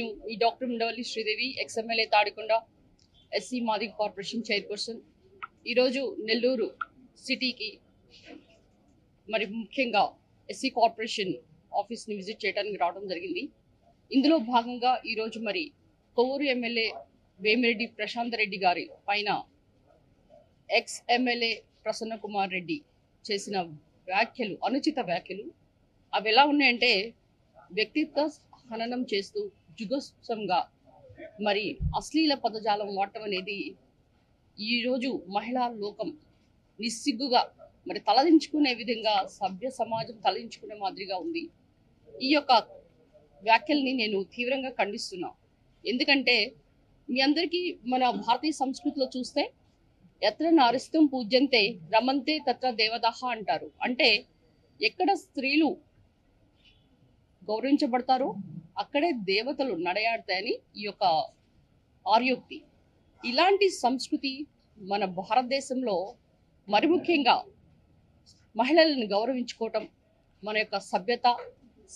నేను ఈ doctor Undavalli Sridevi ex-MLA Tadikonda SC Madiga corporation chairperson. ఈరోజు నెల్లూరు సిటీకి మరి ముఖ్యంగా ఎస్సీ కార్పొరేషన్ ఆఫీస్ని విజిట్ చేయడానికి రావడం జరిగింది. ఇందులో భాగంగా ఈరోజు మరి కొవ్వూరు ఎమ్మెల్యే వేమిరెడ్డి ప్రశాంత్ రెడ్డి గారి పైన ఎక్స్ ఎమ్మెల్యే ప్రసన్న కుమార్ రెడ్డి చేసిన వ్యాఖ్యలు, అనుచిత వ్యాఖ్యలు, అవి ఎలా ఉన్నాయంటే వ్యక్తిత్వ హననం చేస్తూ జుగుప్సంగా మరి అశ్లీల పదజాలం వాడటం అనేది ఈరోజు మహిళా లోకం నిస్సిగ్గుగా మరి తలదించుకునే విధంగా సభ్య సమాజం తలదించుకునే మాదిరిగా ఉంది. ఈ యొక్క వ్యాఖ్యల్ని నేను తీవ్రంగా ఖండిస్తున్నా. ఎందుకంటే మీ అందరికీ మన భారతీయ సంస్కృతిలో చూస్తే ఎత్ర నారిస్తం పూజ్యంతే రమంతే తత్ర దేవదాహ అంటారు. అంటే ఎక్కడ స్త్రీలు గౌరవించబడతారో అక్కడే దేవతలు నడయాడతాయని ఈ యొక్క ఆర్యోక్తి. ఇలాంటి సంస్కృతి మన భారతదేశంలో మరి ముఖ్యంగా మహిళలను గౌరవించుకోవటం మన యొక్క సభ్యత,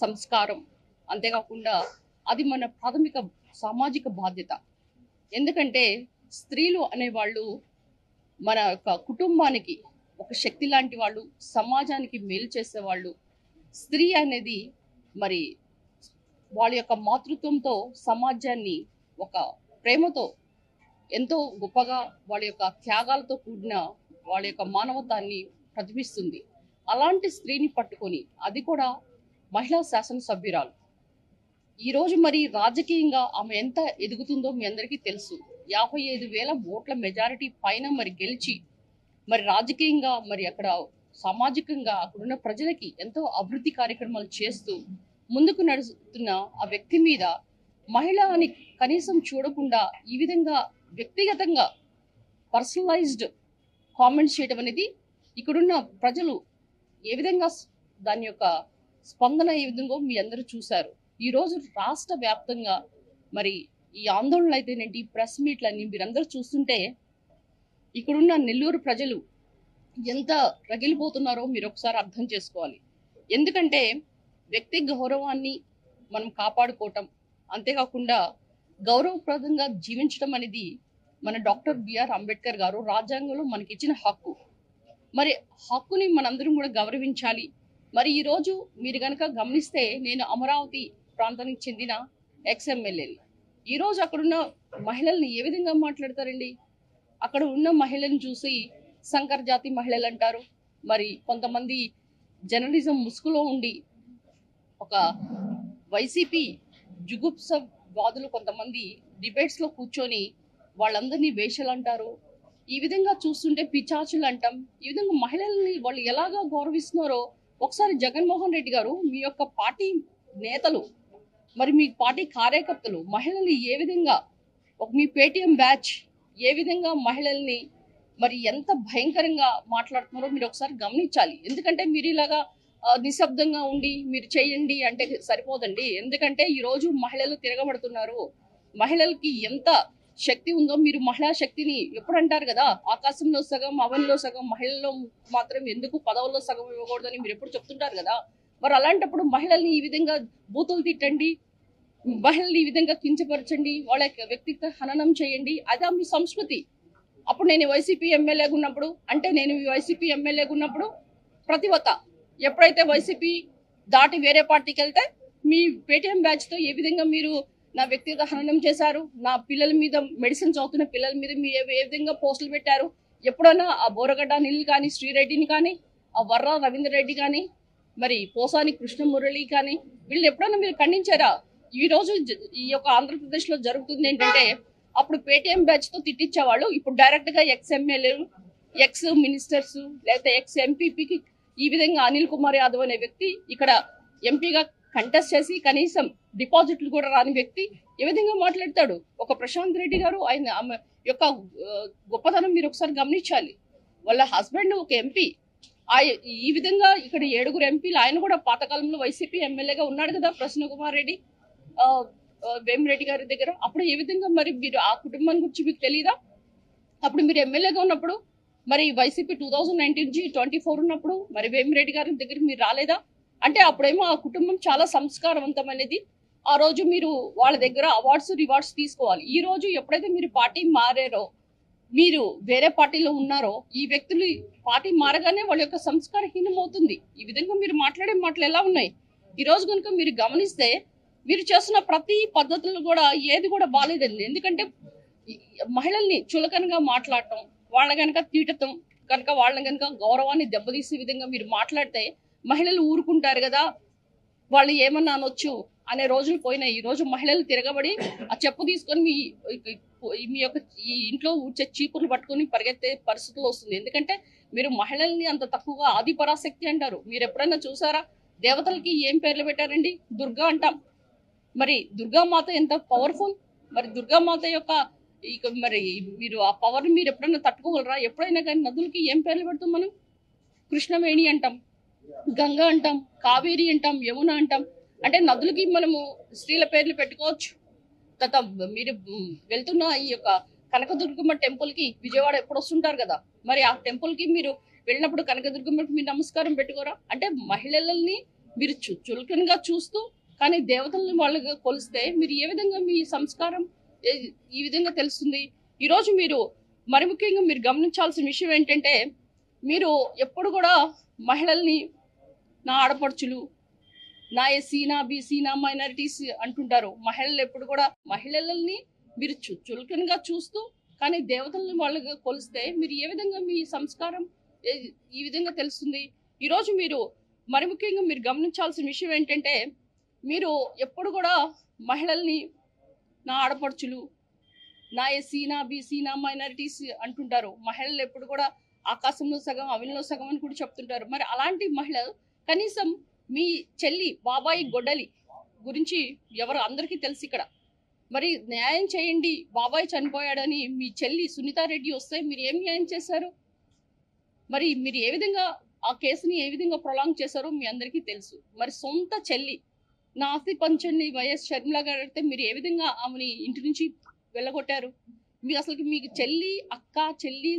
సంస్కారం, అంతేకాకుండా అది మన ప్రాథమిక సామాజిక బాధ్యత. ఎందుకంటే స్త్రీలు అనేవాళ్ళు మన యొక్క కుటుంబానికి ఒక శక్తి లాంటి వాళ్ళు, సమాజానికి మేలు చేసేవాళ్ళు. స్త్రీ అనేది మరి వాళ్ళ యొక్క మాతృత్వంతో సమాజాన్ని ఒక ప్రేమతో ఎంతో గొప్పగా వాళ్ళ యొక్క త్యాగాలతో కూడిన వాళ్ళ యొక్క మానవతాన్ని ప్రతిబిస్తుంది. అలాంటి స్త్రీని పట్టుకొని, అది కూడా మహిళా శాసనసభ్యురాలు, ఈరోజు మరి రాజకీయంగా ఆమె ఎంత ఎదుగుతుందో మీ అందరికీ తెలుసు. 55,000 ఓట్ల మెజారిటీ పైన మరి గెలిచి మరి రాజకీయంగా మరి అక్కడ సామాజికంగా అక్కడున్న ప్రజలకి ఎంతో అభివృద్ధి కార్యక్రమాలు చేస్తూ ముందుకు నడుస్తున్న ఆ వ్యక్తి మీద మహిళ అని కనీసం చూడకుండా ఈ విధంగా వ్యక్తిగతంగా పర్సనలైజ్డ్ కామెంట్స్ చేయడం అనేది ఇక్కడున్న ప్రజలు ఏ విధంగా దాని యొక్క స్పందన ఏ విధంగా మీ అందరూ చూశారు. ఈరోజు రాష్ట్ర వ్యాప్తంగా మరి ఈ ఆందోళనలు అయితేనేంటి, ప్రెస్ మీట్లన్నీ మీరందరూ చూస్తుంటే ఇక్కడున్న నెల్లూరు ప్రజలు ఎంత రగిలిపోతున్నారో మీరు ఒకసారి అర్థం చేసుకోవాలి. ఎందుకంటే వ్యక్తి గౌరవాన్ని మనం కాపాడుకోవటం, అంతేకాకుండా గౌరవప్రదంగా జీవించడం అనేది మన డాక్టర్ బిఆర్ అంబేద్కర్ గారు రాజ్యాంగంలో మనకి ఇచ్చిన హక్కు. మరి హక్కుని మనందరం కూడా గౌరవించాలి. మరి ఈరోజు మీరు కనుక గమనిస్తే నేను అమరావతి ప్రాంతానికి చెందిన ఎక్స్ ఎమ్మెల్యేని. ఈరోజు అక్కడున్న మహిళల్ని ఏ విధంగా మాట్లాడతారండి? అక్కడ ఉన్న మహిళలను చూసి సంకర్ జాతి మహిళలు అంటారు. మరి కొంతమంది జర్నలిజం ముసుగులో ఉండి ఒక వైసీపీ జుగుప్స వాదులు కొంతమంది డిబేట్స్లో కూర్చొని వాళ్ళందరినీ వేషలు అంటారు. ఈ విధంగా చూస్తుంటే పిచాచులు అంటాం. ఈ విధంగా మహిళల్ని వాళ్ళు ఎలాగా గౌరవిస్తున్నారో ఒకసారి జగన్మోహన్ రెడ్డి గారు, మీ యొక్క పార్టీ నేతలు, మరి మీ పార్టీ కార్యకర్తలు మహిళల్ని ఏ విధంగా, మీ పేటీఎం బ్యాచ్ ఏ విధంగా మహిళల్ని మరి ఎంత భయంకరంగా మాట్లాడుతున్నారో మీరు ఒకసారి గమనించాలి. ఎందుకంటే మీరు ఇలాగా నిశ్శబ్దంగా ఉండి మీరు చేయండి అంటే సరిపోదండి. ఎందుకంటే ఈరోజు మహిళలు తిరగబడుతున్నారు. మహిళలకి ఎంత శక్తి ఉందో మీరు మహిళా శక్తిని ఎప్పుడు అంటారు కదా, ఆకాశంలో సగం అవనిలో సగం, మహిళల్లో మాత్రం ఎందుకు పదవుల్లో సగం ఇవ్వకూడదని మీరు ఎప్పుడు చెప్తుంటారు కదా. మరి అలాంటప్పుడు మహిళల్ని ఈ విధంగా బూతులు తిట్టండి, మహిళల్ని ఈ విధంగా కించపరచండి, వాళ్ళ వ్యక్తిత్వ హననం చేయండి, అదా మీ సంస్కృతి. అప్పుడు నేను వైసీపీ ఎమ్మెల్యేగా ఉన్నప్పుడు, అంటే నేను వైసీపీ ఎమ్మెల్యేగా ఉన్నప్పుడు ప్రతివత, ఎప్పుడైతే వైసీపీ దాటి వేరే పార్టీకి వెళ్తే మీ పేటీఎం బ్యాచ్తో ఏ విధంగా మీరు నా వ్యక్తిగత హననం చేశారు, నా పిల్లల మీద, మెడిసిన్ చదువుతున్న పిల్లల మీద మీరు ఏ విధంగా పోస్టులు పెట్టారు. ఎప్పుడైనా ఆ బోరగడ్డ అనిల్ కానీ, శ్రీరెడ్డిని కానీ, ఆ వర్రా రవీందర్ రెడ్డి కానీ, మరి పోసాని కృష్ణమురళి కానీ, వీళ్ళు ఎప్పుడైనా మీరు ఖండించారా? ఈరోజు ఈ యొక్క ఆంధ్రప్రదేశ్లో జరుగుతుంది ఏంటంటే, అప్పుడు పేటీఎం బ్యాచ్తో తిట్టించేవాళ్ళు ఇప్పుడు డైరెక్ట్గా ఎక్స్ ఎమ్మెల్యేలు, ఎక్స్ మినిస్టర్స్, లేకపోతే ఎక్స్ ఎంపీపీకి ఈ విధంగా అనిల్ కుమార్ యాదవ్ అనే వ్యక్తి ఇక్కడ ఎంపీగా కంటెస్ట్ చేసి కనీసం డిపాజిట్లు కూడా రాని వ్యక్తి ఏ విధంగా మాట్లాడతాడు? ఒక ప్రశాంత్ రెడ్డి గారు, ఆయన ఆమె యొక్క గొప్పతనం మీరు ఒకసారి గమనించాలి. వాళ్ళ హస్బెండ్ ఒక ఎంపీ. ఈ విధంగా ఇక్కడ 7 ఎంపీలు, ఆయన కూడా పాతకాలంలో వైసీపీ ఎమ్మెల్యేగా ఉన్నాడు కదా ప్రసన్న కుమార్ రెడ్డి వేమిరెడ్డి గారి దగ్గర. అప్పుడు ఏ విధంగా మరి మీరు ఆ కుటుంబం గురించి మీకు తెలియదా? అప్పుడు మీరు ఎమ్మెల్యేగా ఉన్నప్పుడు మరి వైసీపీ 2019-24 ఉన్నప్పుడు మరి వేమిరెడ్డి గారి దగ్గరికి మీరు రాలేదా? అంటే అప్పుడేమో ఆ కుటుంబం చాలా సంస్కారవంతం అనేది ఆ రోజు మీరు వాళ్ళ దగ్గర అవార్డ్స్ రివార్డ్స్ తీసుకోవాలి. ఈ రోజు ఎప్పుడైతే మీరు పార్టీ మారారో, మీరు వేరే పార్టీలో ఉన్నారో, ఈ వ్యక్తులు పార్టీ మారగానే వాళ్ళ యొక్క సంస్కారహీనం అవుతుంది. ఈ విధంగా మీరు మాట్లాడే మాటలు ఎలా ఉన్నాయి? ఈ రోజు కనుక మీరు గమనిస్తే మీరు చేస్తున్న ప్రతి పద్ధతులు కూడా ఏది కూడా బాలేదండి. ఎందుకంటే మహిళల్ని చులకనగా మాట్లాడటం, వాళ్ళ కనుక తీటతం కనుక వాళ్ళని కనుక గౌరవాన్ని దెబ్బతీసే విధంగా మీరు మాట్లాడితే మహిళలు ఊరుకుంటారు కదా, వాళ్ళు ఏమన్నా అనొచ్చు అనే రోజులు పోయినాయి. ఈ రోజు మహిళలు తిరగబడి ఆ చెప్పు తీసుకొని మీ యొక్క ఈ ఇంట్లో ఊడ్చే చీపుర్లు పట్టుకొని పరిగెత్తే పరిస్థితులు వస్తుంది. ఎందుకంటే మీరు మహిళల్ని అంత తక్కువగా ఆదిపరాశక్తి అంటారు. మీరు ఎప్పుడైనా చూసారా? దేవతలకి ఏం పేర్లు పెట్టారండి? దుర్గా అంటాం. మరి దుర్గామాత ఎంత పవర్ఫుల్. మరి దుర్గామాత యొక్క మరి మీరు ఆ పవర్ మీరు ఎప్పుడైనా తట్టుకోగలరా? ఎప్పుడైనా కానీ నదులకి ఏం పేర్లు పెడతాం మనం? కృష్ణవేణి అంటాం, గంగా అంటాం, కావేరి అంటాం, యమున అంటాం. అంటే నదులకి మనము స్త్రీల పేర్లు పెట్టుకోవచ్చు. మీరు వెళ్తున్న ఈ యొక్క కనకదుర్గమ్మ టెంపుల్ కి విజయవాడ ఎప్పుడు వస్తుంటారు కదా, మరి ఆ టెంపుల్ కి మీరు వెళ్ళినప్పుడు కనకదుర్గమ్మకి మీరు నమస్కారం పెట్టుకోరా? అంటే మహిళల్ని మీరు చులకనగా చూస్తూ కానీ దేవతల్ని వాళ్ళగా కొలిస్తే మీరు ఏ విధంగా మీ సంస్కారం ఈ విధంగా తెలుస్తుంది? ఈరోజు మీరు మరి ముఖ్యంగా మీరు గమనించాల్సిన విషయం ఏంటంటే, మీరు ఎప్పుడు కూడా మహిళల్ని నా ఆడపడుచులు, నా ఎస్సీ, నా బీసీ, నా మైనారిటీస్ అంటుంటారు. మహిళలు ఎప్పుడు కూడా మహిళల్ని మీరు చులకనగా చూస్తూ కానీ దేవతల్ని వాళ్ళగా కొలిస్తే మీరు ఏ విధంగా మీ సంస్కారం ఈ విధంగా తెలుస్తుంది? ఈరోజు మీరు మరి ముఖ్యంగా మీరు గమనించాల్సిన విషయం ఏంటంటే, మీరు ఎప్పుడు కూడా మహిళల్ని నా ఆడపడుచులు, నా ఎస్సీ, నా బీసీ, నా మైనారిటీస్ అంటుంటారు. మహిళలు ఎప్పుడు కూడా ఆకాశంలో సగం అవిలో సగం అని కూడా చెప్తుంటారు. మరి అలాంటి మహిళ కనీసం మీ చెల్లి బాబాయి గొడ్డలి గురించి ఎవరు అందరికీ తెలుసు ఇక్కడ. మరి న్యాయం చేయండి, బాబాయ్ చనిపోయాడని మీ చెల్లి సునీతారెడ్డి వస్తే మీరు ఏం న్యాయం చేశారు? మరి మీరు ఏ విధంగా ఆ కేసుని ఏ విధంగా ప్రొలాంగ్ చేశారో మీ అందరికీ తెలుసు. మరి సొంత చెల్లి నా ఆస్తి పంచండి వైఎస్ షర్మిల గారు అయితే మీరు ఏ విధంగా ఆమెని ఇంటి నుంచి వెళ్ళగొట్టారు? మీకు అసలుకి మీకు చెల్లి, అక్క, చెల్లి,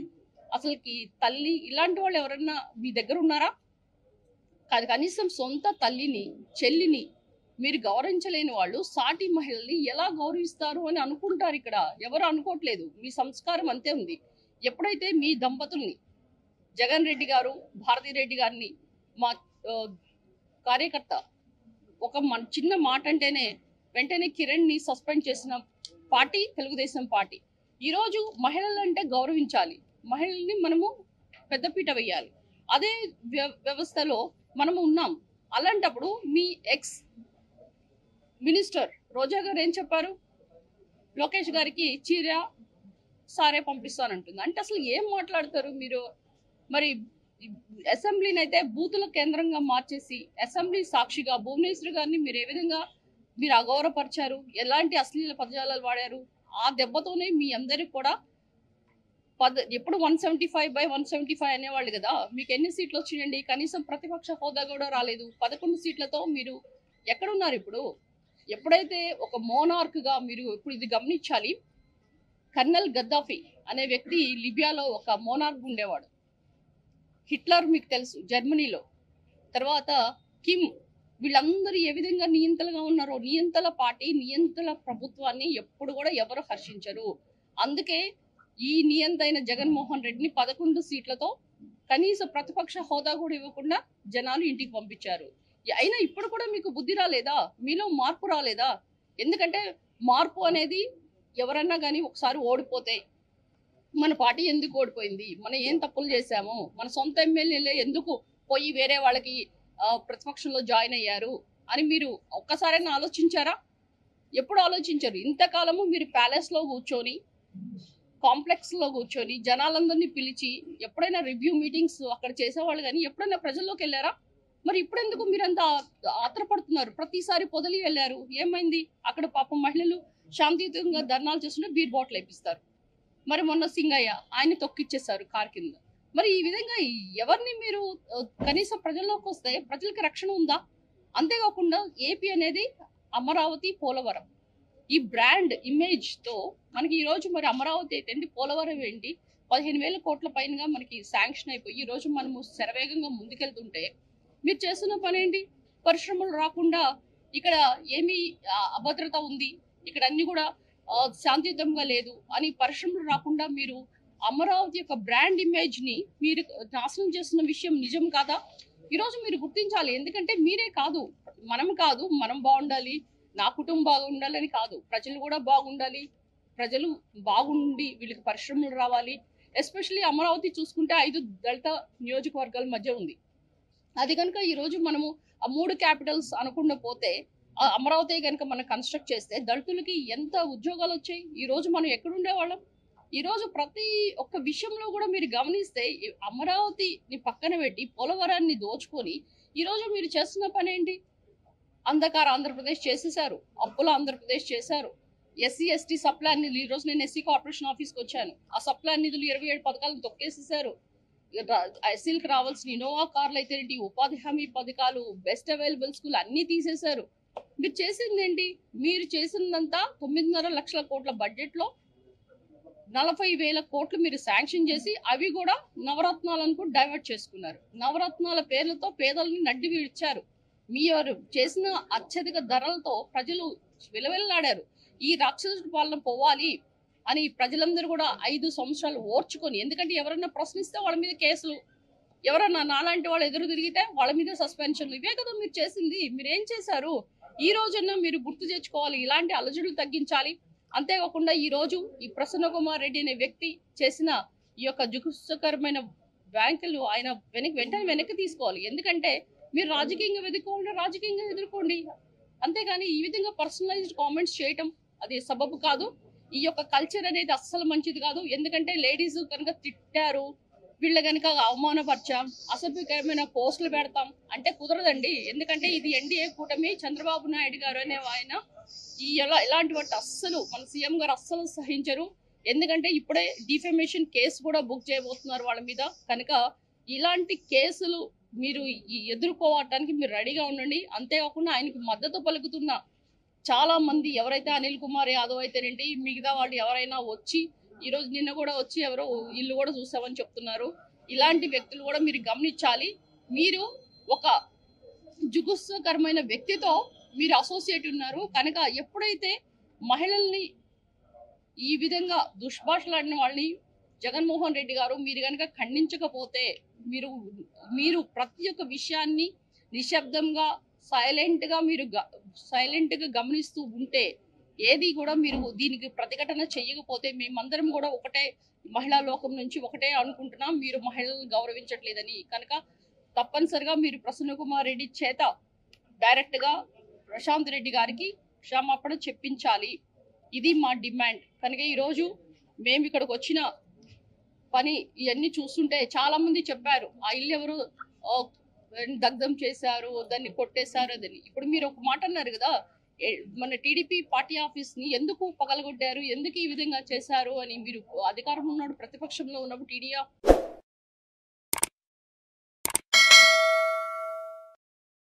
అసలుకి తల్లి ఇలాంటి వాళ్ళు ఎవరన్నా మీ దగ్గర ఉన్నారా? కాదు, కనీసం సొంత తల్లిని, చెల్లిని మీరు గౌరవించలేని వాళ్ళు సాటి మహిళల్ని ఎలా గౌరవిస్తారు అని అనుకుంటారు. ఇక్కడ ఎవరు అనుకోవట్లేదు. మీ సంస్కారం అంతే ఉంది. ఎప్పుడైతే మీ దంపతుల్ని జగన్ రెడ్డి గారు, భారతీ రెడ్డి గారిని మా కార్యకర్త ఒక చిన్న మాట అంటేనే వెంటనే కిరణ్ని సస్పెండ్ చేసిన పార్టీ తెలుగుదేశం పార్టీ. ఈరోజు మహిళలు అంటే గౌరవించాలి, మహిళల్ని మనము పెద్దపీట వేయాలి. అదే వ్యవస్థలో మనము ఉన్నాం. అలాంటప్పుడు మీ ఎక్స్ మినిస్టర్ రోజా గారు ఏం చెప్పారు? లోకేష్ గారికి చీర సారే పంపిస్తానంటుంది. అంటే అసలు ఏం మాట్లాడతారు మీరు? మరి అసెంబ్లీని అయితే బూతుల కేంద్రంగా మార్చేసి అసెంబ్లీ సాక్షిగా భువనేశ్వర్ గారిని మీరు ఏ విధంగా మీరు అగౌరవపరిచారు, ఎలాంటి అశ్లీల పదజాలాలు వాడారు? ఆ దెబ్బతోనే మీ అందరికి కూడా ఎప్పుడు 175/175 అనేవాళ్ళు కదా. మీకు ఎన్ని సీట్లు వచ్చినాయండి? కనీసం ప్రతిపక్ష హోదా కూడా రాలేదు. 11 సీట్లతో మీరు ఎక్కడున్నారు ఇప్పుడు? ఎప్పుడైతే ఒక మోనార్క్గా మీరు ఇప్పుడు ఇది గమనించాలి. కర్నల్ గద్దాఫీ అనే వ్యక్తి లిబియాలో ఒక మోనార్క్ ఉండేవాడు. హిట్లర్ మీకు తెలుసు జర్మనీలో. తర్వాత కిమ్, వీళ్ళందరూ ఏ విధంగా నియంతలుగా ఉన్నారో, నియంతల పార్టీ, నియంతల ప్రభుత్వాన్ని ఎప్పుడు కూడా ఎవరు హర్షించరు. అందుకే ఈ నియంతైన జగన్మోహన్ రెడ్డిని 11 సీట్లతో కనీస ప్రతిపక్ష హోదా కూడా ఇవ్వకుండా జనాలు ఇంటికి పంపించారు. అయినా ఇప్పుడు కూడా మీకు బుద్ధి రాలేదా? మీలో మార్పు రాలేదా? ఎందుకంటే మార్పు అనేది ఎవరన్నా కానీ ఒకసారి ఓడిపోతే మన పార్టీ ఎందుకు ఓడిపోయింది, మనం ఏం తప్పులు చేశాము, మన సొంత ఎమ్మెల్యేలే ఎందుకు పోయి వేరే వాళ్ళకి ప్రతిపక్షంలో జాయిన్ అయ్యారు అని మీరు ఒక్కసారైనా ఆలోచించారా? ఎప్పుడు ఆలోచించారు? ఇంతకాలము మీరు ప్యాలెస్లో కూర్చొని, కాంప్లెక్స్లో కూర్చొని జనాలందరినీ పిలిచి ఎప్పుడైనా రివ్యూ మీటింగ్స్ అక్కడ చేసేవాళ్ళు, కానీ ఎప్పుడైనా ప్రజల్లోకి వెళ్ళారా? మరి ఇప్పుడు ఎందుకు మీరంతా ఆత్రపడుతున్నారు? ప్రతిసారి పొదలి వెళ్ళారు, ఏమైంది? అక్కడ పాపం మహిళలు శాంతియుతంగా ధర్నాలు చేస్తుంటే బీర్ బాటిల్ వేపిస్తారు. మరి మొన్న సింగయ్య ఆయన తొక్కిచ్చేశారు కార్ కింద. మరి ఈ విధంగా ఎవరిని మీరు కనీసం ప్రజల్లోకి వస్తే ప్రజలకి రక్షణ ఉందా? అంతేకాకుండా ఏపీ అనేది అమరావతి, పోలవరం ఈ బ్రాండ్ ఇమేజ్తో మనకి ఈరోజు మరి అమరావతి ఏంటి, పోలవరం ఏంటి, 15,000 కోట్ల పైనగా మనకి శాంక్షన్ అయిపోయి ఈరోజు మనము శరవేగంగా ముందుకెళ్తుంటే మీరు చేస్తున్న పని ఏంటి? పరిశ్రమలు రాకుండా ఇక్కడ ఏమి అభద్రత ఉంది, ఇక్కడ అన్ని కూడా శాంతియుతంగా లేదు అని పరిశ్రమలు రాకుండా మీరు అమరావతి యొక్క బ్రాండ్ ఇమేజ్ ని మీరు నాశనం చేస్తున్న విషయం నిజం కాదా? ఈరోజు మీరు గుర్తించాలి. ఎందుకంటే మీరే కాదు, మనం బాగుండాలి, నా కుటుంబం బాగుండాలని కాదు, ప్రజలు కూడా బాగుండాలి. ప్రజలు బాగుండి వీళ్ళకి పరిశ్రమలు రావాలి. ఎస్పెషల్లీ అమరావతి చూసుకుంటే 5 దళిత నియోజకవర్గాల మధ్య ఉంది. అది కనుక ఈరోజు మనము ఆ 3 క్యాపిటల్స్ అనకుండా పోతే అమరావతి కనుక మనం కన్స్ట్రక్ట్ చేస్తే దళితులకి ఎంత ఉద్యోగాలు వచ్చాయి? ఈ రోజు మనం ఎక్కడుండేవాళ్ళం? ఈ రోజు ప్రతి ఒక్క విషయంలో కూడా మీరు గమనిస్తే అమరావతిని పక్కన పెట్టి పోలవరాన్ని దోచుకొని ఈరోజు మీరు చేస్తున్న పని ఏంటి? అంధకార ఆంధ్రప్రదేశ్ చేసేసారు, అప్పుల ఆంధ్రప్రదేశ్ చేశారు. ఎస్సీ ఎస్టీ సప్లాన్ నిధులు, ఈరోజు నేను ఎస్సీ కార్పొరేషన్ ఆఫీస్కి వచ్చాను, ఆ సప్లాన్ నిధులు 27 పథకాలను తొక్కేసేసారు. ఎస్సీలకు రావాల్సిన ఇన్నోవా కార్లు అయితే ఏంటి, ఉపాధి హామీ పథకాలు, బెస్ట్ అవైలబుల్ స్కూల్ అన్నీ తీసేశారు. మీరు చేసింది ఏంటి? మీరు చేసిందంతా 9.5 లక్షల కోట్ల బడ్జెట్లో 40,000 కోట్లు మీరు శాంక్షన్ చేసి అవి కూడా నవరత్నాలను కూడా డైవర్ట్ చేసుకున్నారు. నవరత్నాల పేర్లతో పేదల్ని నడ్డి విడిచారు. మీరు చేసిన అత్యధిక ధరలతో ప్రజలు విలవిల్లాడారు. ఈ రాక్షసుడి పాలన పోవాలి అని ప్రజలందరూ కూడా 5 సంవత్సరాలు ఓర్చుకొని, ఎందుకంటే ఎవరైనా ప్రశ్నిస్తే వాళ్ళ మీద కేసులు, ఎవరన్నా నాలాంటి వాళ్ళు ఎదురు తిరిగితే వాళ్ళ మీద సస్పెన్షన్లు, ఇవే కదా మీరు చేసింది. మీరేం చేశారు? ఈ రోజున్నా మీరు గుర్తు తెచ్చుకోవాలి, ఇలాంటి అలజడులు తగ్గించాలి. అంతేకాకుండా ఈ రోజు ఈ ప్రసన్న కుమార్ రెడ్డి అనే వ్యక్తి చేసిన ఈ యొక్క జుగుప్సకరమైన బ్యాంకులు ఆయన వెంటనే వెనక్కి తీసుకోవాలి. ఎందుకంటే మీరు రాజకీయంగా రాజకీయంగా ఎదుర్కోండి, అంతేగాని ఈ విధంగా పర్సనలైజ్డ్ కామెంట్స్ చేయటం అది సబబు కాదు. ఈ యొక్క కల్చర్ అనేది అస్సలు మంచిది కాదు. ఎందుకంటే లేడీస్ కనుక తిట్టారు, వీళ్ళ కనుక అవమానపరిచాం, అసభ్యకరమైన పోస్టులు పెడతాం అంటే కుదరదండి. ఎందుకంటే ఇది ఎన్డీఏ కూటమి, చంద్రబాబు నాయుడు గారు అనే ఆయన ఇలాంటి వాటి అస్సలు మన సీఎం గారు అస్సలు సహించరు. ఎందుకంటే ఇప్పుడే డిఫెమేషన్ కేసు కూడా బుక్ చేయబోతున్నారు వాళ్ళ మీద. కనుక ఇలాంటి కేసులు మీరు ఎదుర్కోవటానికి మీరు రెడీగా ఉండండి. అంతేకాకుండా ఆయనకి మద్దతు పలుకుతున్న చాలా మంది ఎవరైతే అనిల్ కుమార్ యాదవ్ అయితేనేంటి, మిగతా వాళ్ళు ఎవరైనా వచ్చి ఈరోజు నిన్న కూడా వచ్చి ఎవరో ఇల్లు కూడా చూసామని చెప్తున్నారు. ఇలాంటి వ్యక్తులు కూడా మీరు గమనించాలి. మీరు ఒక జుగుప్సకరమైన వ్యక్తితో మీరు అసోసియేట్ ఉన్నారు కనుక ఎప్పుడైతే మహిళల్ని ఈ విధంగా దుష్భాషలాడిన వాళ్ళని జగన్మోహన్ రెడ్డి గారు మీరు కనుక ఖండించకపోతే, మీరు ప్రతి ఒక్క విషయాన్ని నిశ్శబ్దంగా సైలెంట్గా గమనిస్తూ ఉంటే, ఏది కూడా మీరు దీనికి ప్రతిఘటన చెయ్యకపోతే, మేమందరం కూడా ఒకటే మహిళా లోకం నుంచి ఒకటే అనుకుంటున్నాం, మీరు మహిళలను గౌరవించట్లేదని. కనుక తప్పనిసరిగా మీరు ప్రసన్న కుమార్ రెడ్డి చేత డైరెక్ట్గా ప్రశాంత్ రెడ్డి గారికి క్షమాపణ చెప్పించాలి. ఇది మా డిమాండ్. కనుక ఈరోజు మేము ఇక్కడికి వచ్చిన పని ఇవన్నీ చూస్తుంటే చాలా మంది చెప్పారు, ఆ ఇల్లు ఎవరు దగ్ధం చేశారు, దాన్ని కొట్టేశారు అదని. ఇప్పుడు మీరు ఒక మాట అన్నారు కదా, మన టీడీపీ పార్టీ ఆఫీస్ ని ఎందుకు పగలగొట్టారు, ఎందుకు ఈ విధంగా చేశారు అని. మీరు అధికారంలో ఉన్నప్పుడు, ప్రతిపక్షంలో ఉన్నప్పుడు